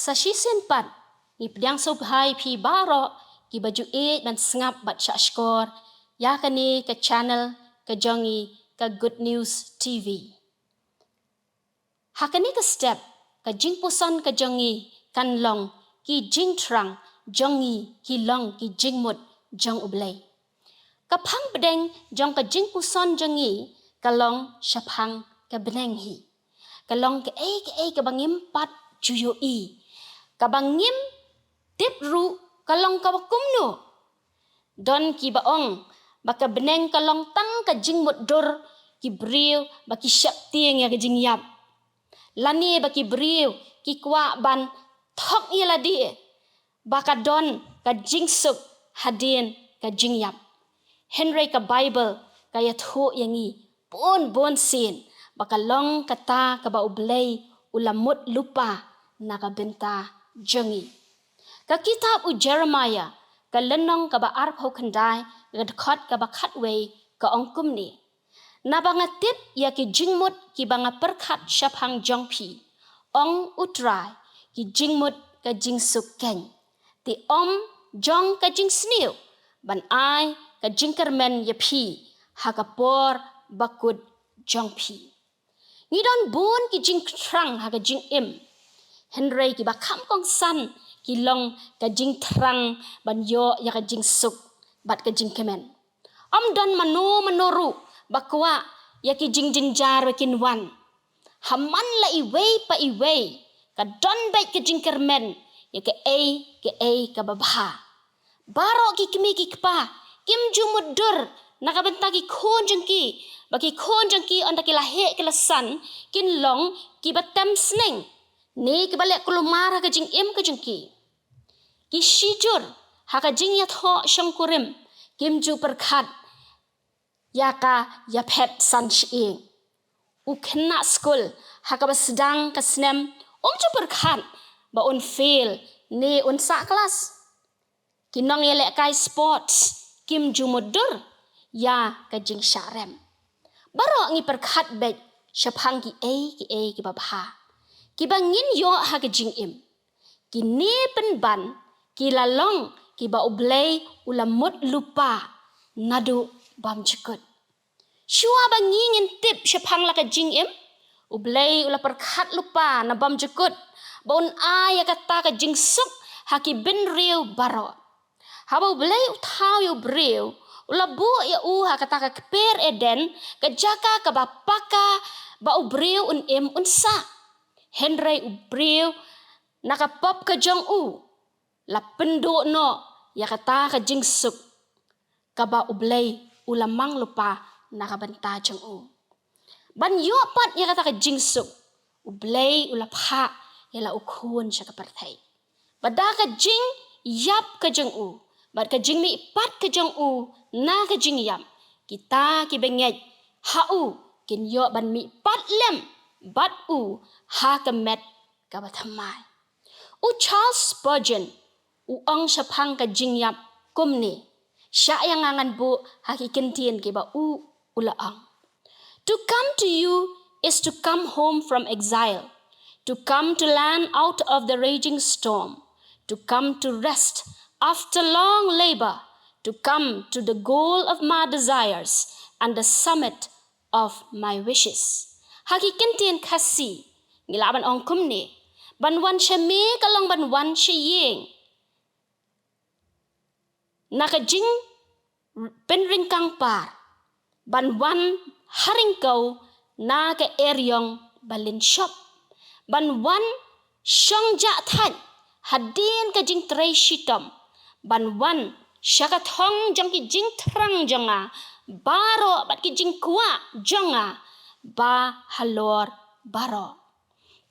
Sa season 4, ni pedang subhai pi baro ki baju ban sengap bat syashkor, ya kani ke channel ke jongi ke Good News TV. Hakani ke step ke jing puson ke jongi kan long ki jing trang jongi ki long ki jing mut jong ublay. Kapang bedeng jong ke jing puson jongi kalong syapang ke beneng hi. Kalong ke bangim pat juyo i. Kabangim tip ru kalong kawakumno. Don ki baong baka beneng kalong tang ka jing mut dur ki briu baki syak tieng ya ke jing yap. Lani baki briu ki kwa ban thok ila di. Baka don ka jing suk hadin ka jing yap. Henry ka Bible kaya thu yangi bon sin baka long kata ka ba ublay ulamut lupa na ka benta jongi. Ka kitab u Jeremiah ka lenong ka ba arpo kendai gadkot ka ba khatway ka ongkum ni. Na banga tip ya ki jingmut ki banga perkat syapang jongpi. Ong utrai ki jingmut ka jingsuk keng. Ti om jong ka jing sniu ban ai ka jingkermen yapi hakapor bakut jongpi. Ngidon bun ki jing trang haka jing im. Henry ki bakam kong san ki long ka jing trang ban yo ya ka jing suk bat ka jing kemen. Om don manoru bakwa ya ki jing jinjar wakin wan. Haman la iway pa iway ka don bait ka jing kermen ya ke ka babha. Baro ki kimi ki kpa kim jumudur nakabenta ki khon jengki baki khon jengki on ki lahe ki lasan kin long ki batem sneng ni ki balek kulumara ka jing im ka jengki ki shijur haka jing ya tho shangkurim kim ju perkhat yaka ya phet san shi u khna school haka basdang ka snem ju perkhat ba on fail ni on sa kelas kinong yelek kai sports kim ju mudur ya ka jing syarem. Baro ngi perkhat bet syapang ki ki babha. Ki bangin yo ha ka jing im. Ki ni penban ki lalong ki ba ublay ulamut lupa nadu bam jekut. Shua bangin tip syapang la ka jing im. Ublay ula perkhat lupa na bam jekut. Baun ay kata ka jing suk haki bin riu baro. Haba ublay uthaw yo briu ulabu ya kata ka keper eden ka jaka ka bapaka ba ubriu un im unsa. Henry ubriu nakapop ka jong la pendu no ya kata ka jingsuk ka ba ublay ulamang lupa nakabenta jong ban yo pat ya kata ka jingsuk ublay ulapha ya la ukhun siya ka partay. Bada ka jing yap ka jong bat ka jing mi pat ka jong na ka jing yam kita ki bengej kin yo ban mi pat lem bat ha ka met ka bathamai. Charles Spurgeon ong syapang ka jing yap kumni sya yang ngangan bu haki kentien ki ba ulaang. To come to you is to come home from exile, to come to land out of the raging storm, to come to rest after long labor, to come to the goal of my desires and the summit of my wishes. Hakikintien kasi ngilaban ong kumni banwan syami kalong banwan syiying nakajing penringkang par banwan haringkau na ke eryong balin shop banwan syongja than hadin ka jing tray shitom banwan syakathong jong ki jing trang jonga baro bat ki jing kwa jonga ba halor baro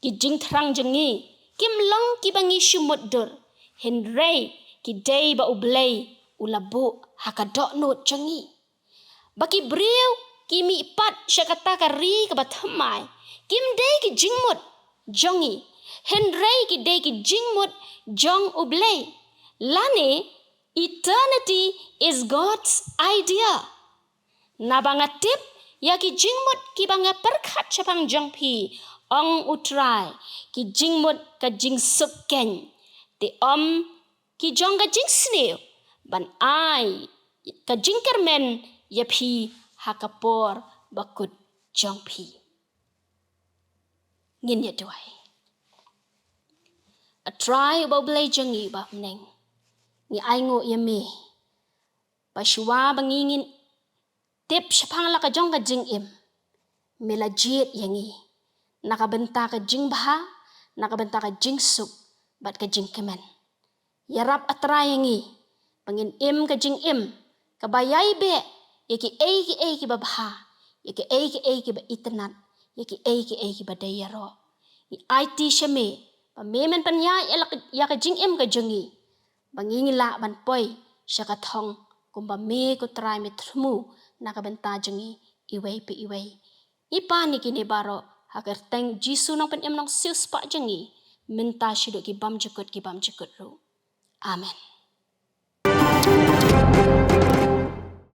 ki jing trang jongi kim long ki bangi shumut dur henrei ki day ba ublay ulabu hakadok not jongi baki briu kimi pat syakata kari ke bathamai kim day ki jingmut jongi henrei ki day ki jingmut jong ublay lani eternity is God's idea. Na banga tip ya ki jingmut ki banga perkhat syapang jongpi ong utrai ki jing mut ka jing suk ken te ki jong ka jing sneu ban ai ka jing kermen ya phi hakapor bakut jong phi ngin ya tuai a try ba blai jangi ba neng ni ai ngo ya me ba shwa bangingin tip shapang la ka jong ka jing im mela jet yangi nakabenta ka jing bha nakabenta ka jing suk bat ka jing kemen yarap atra yangi pangin im ka jing im ka bayai be yaki ki babha yaki ba itnat yaki ba dayaro i IT shame pa memen pan ya ka jing im ka jongi bangingi la ban poi shaka thong kumba me ko try me thmu nakabenta jongi iwei pe iwei ipa ni kini baro agar teng jisu nong pen em nong sius pa jongi minta shido ki bam jukut ru amen.